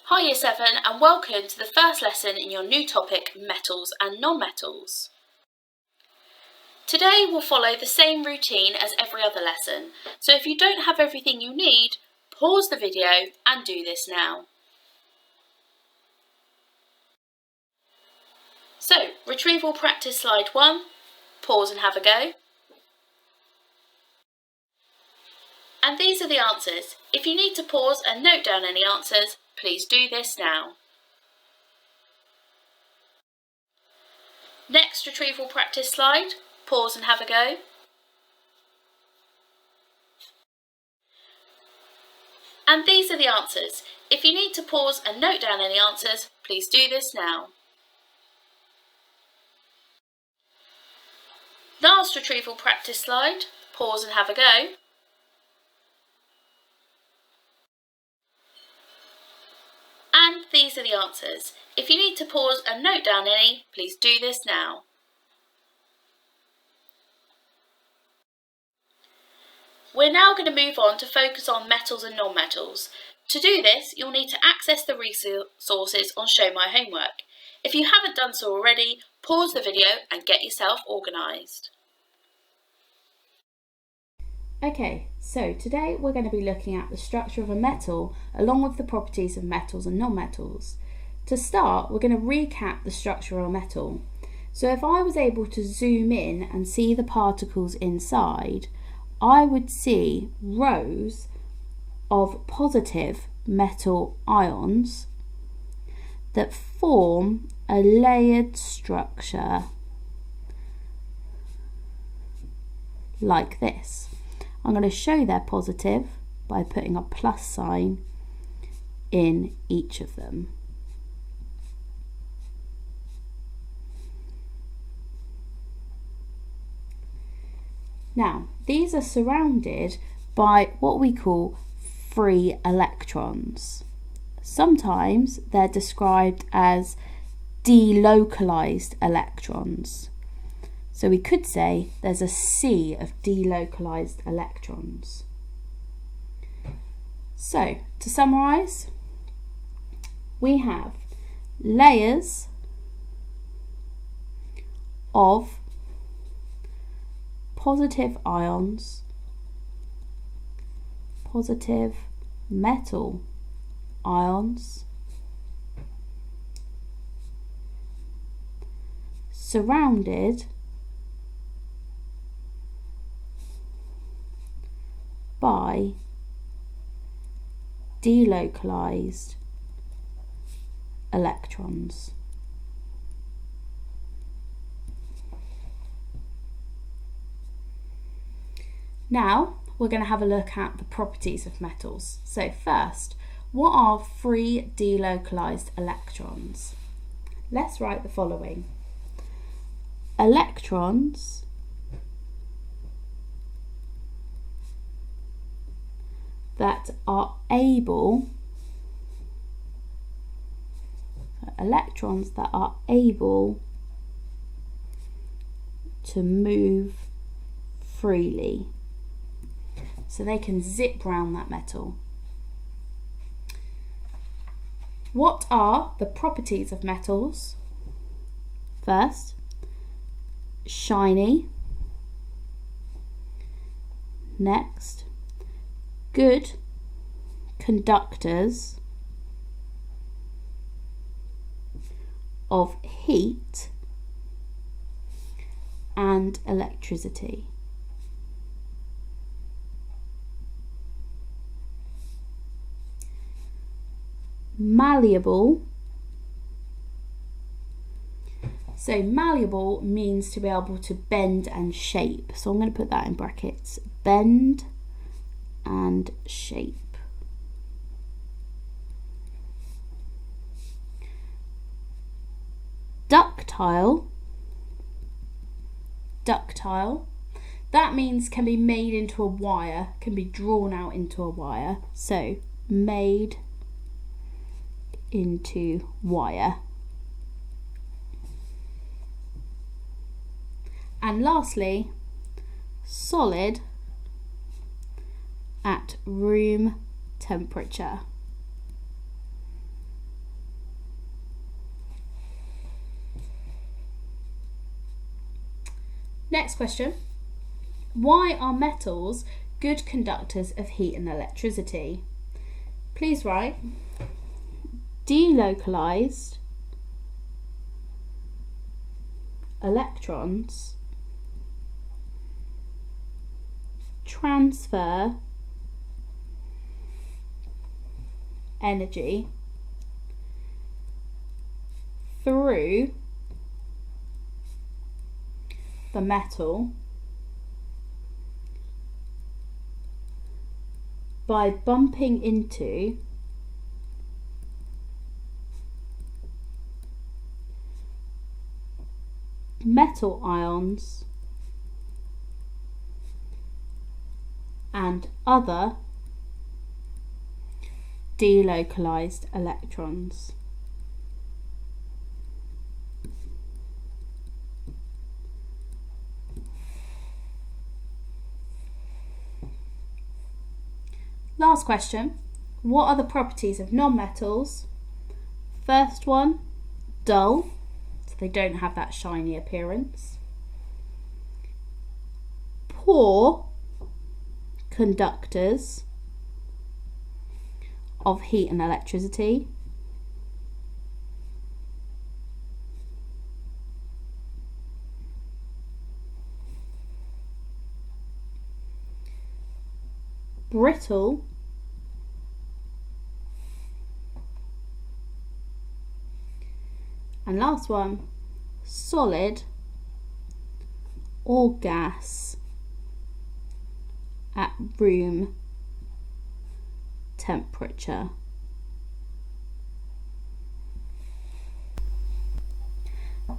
Hi Year 7 and welcome to the first lesson in your new topic, metals and non-metals. Today we'll follow the same routine as every other lesson, so if you don't have everything you need, pause the video and do this now. So, retrieval practice slide 1, pause and have a go. And these are the answers. If you need to pause and note down any answers, please do this now. Next retrieval practice slide, pause and have a go. And these are the answers. If you need to pause and note down any answers, please do this now. Last retrieval practice slide, pause and have a go. And these are the answers. If you need to pause and note down any, please do this now. We're now going to move on to focus on metals and non-metals. To do this, you'll need to access the resources on Show My Homework. If you haven't done so already, pause the video and get yourself organised. Okay, so today we're going to be looking at the structure of a metal along with the properties of metals and non-metals. To start, we're going to recap the structure of a metal. So if I was able to zoom in and see the particles inside, I would see rows of positive metal ions that form a layered structure like this. I'm going to show they're positive by putting a plus sign in each of them. Now, these are surrounded by what we call free electrons. Sometimes they're described as delocalized electrons. So we could say there's a sea of delocalized electrons. So, to summarise, we have layers of positive ions, positive metal ions, surrounded by delocalized electrons. Now we're going to have a look at the properties of metals. So first, what are free delocalized electrons? Let's write the following. Electrons that are able to move freely. So they can zip round that metal. What are the properties of metals? First, shiny. Next, good conductors of heat and electricity. Malleable. So malleable means to be able to bend and shape. So I'm going to put that in brackets. Bend and shape. Ductile. That means can be made into a wire, can be drawn out into a wire. So made into wire. And lastly, solid at room temperature. Next question. Why are metals good conductors of heat and electricity? Please write delocalized electrons transfer energy through the metal by bumping into metal ions and other delocalized electrons. Last question. What are the properties of non-metals? First one, dull, so they don't have that shiny appearance. Poor conductors of heat and electricity. Brittle and last one, solid or gas at room temperature.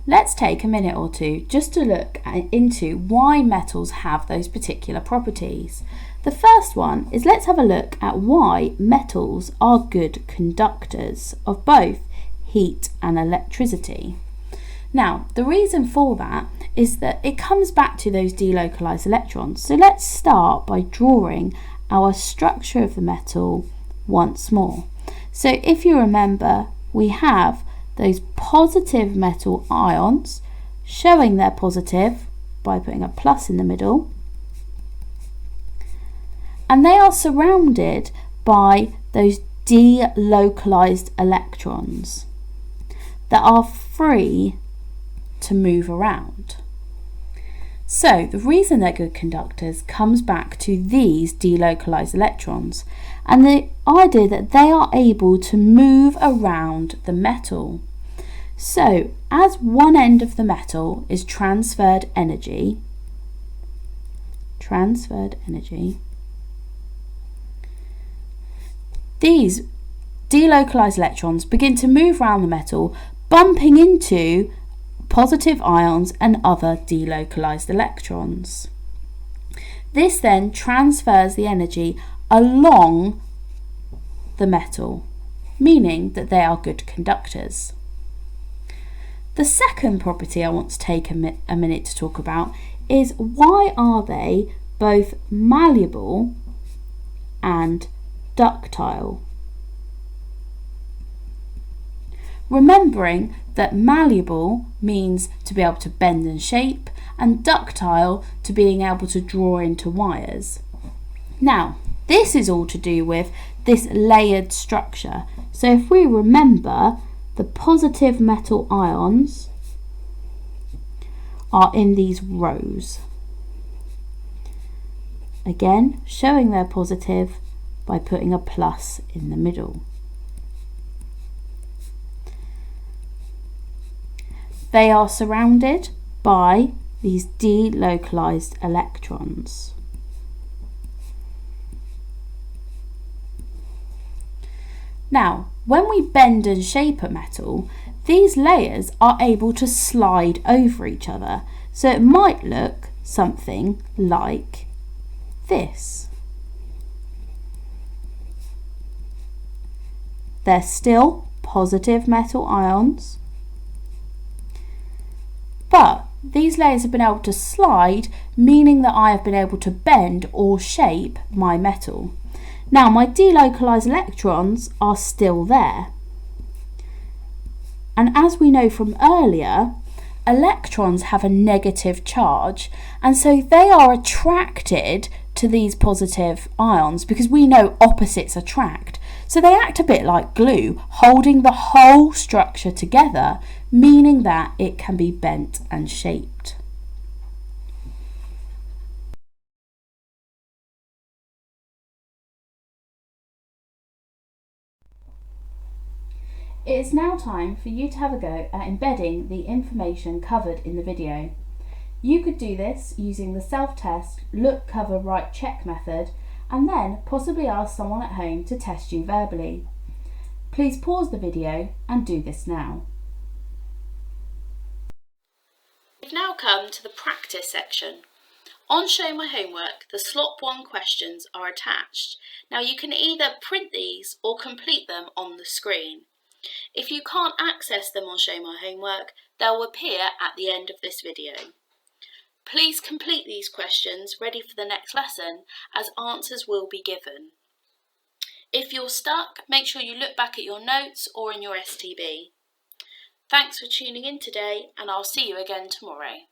Let's take a minute or two just to look into why metals have those particular properties. The first one is, let's have a look at why metals are good conductors of both heat and electricity. Now, the reason for that is that it comes back to those delocalized electrons. So let's start by drawing our structure of the metal once more. So if you remember, we have those positive metal ions showing their positive by putting a plus in the middle, and they are surrounded by those delocalized electrons that are free to move around. So the reason they're good conductors comes back to these delocalized electrons and the idea that they are able to move around the metal. So as one end of the metal is transferred energy, these delocalized electrons begin to move around the metal, bumping into positive ions and other delocalized electrons. This then transfers the energy along the metal, meaning that they are good conductors. The second property I want to take a minute to talk about is, why are they both malleable and ductile? Remembering that malleable means to be able to bend and shape, and ductile to being able to draw into wires. Now, this is all to do with this layered structure. So if we remember, the positive metal ions are in these rows. Again, showing their positive by putting a plus in the middle. They are surrounded by these delocalized electrons. Now, when we bend and shape a metal, these layers are able to slide over each other. So it might look something like this. They're still positive metal ions, but these layers have been able to slide, meaning that I have been able to bend or shape my metal. Now, my delocalized electrons are still there. And as we know from earlier, electrons have a negative charge, and so they are attracted to these positive ions because we know opposites attract. So they act a bit like glue, holding the whole structure together, meaning that it can be bent and shaped. It is now time for you to have a go at embedding the information covered in the video. You could do this using the self-test look, cover, write, check method, and then possibly ask someone at home to test you verbally. Please pause the video and do this now. We've now come to the practice section. On Show My Homework, the Slop 1 questions are attached. Now you can either print these or complete them on the screen. If you can't access them on Show My Homework, they'll appear at the end of this video. Please complete these questions ready for the next lesson, as answers will be given. If you're stuck, make sure you look back at your notes or in your STB. Thanks for tuning in today, and I'll see you again tomorrow.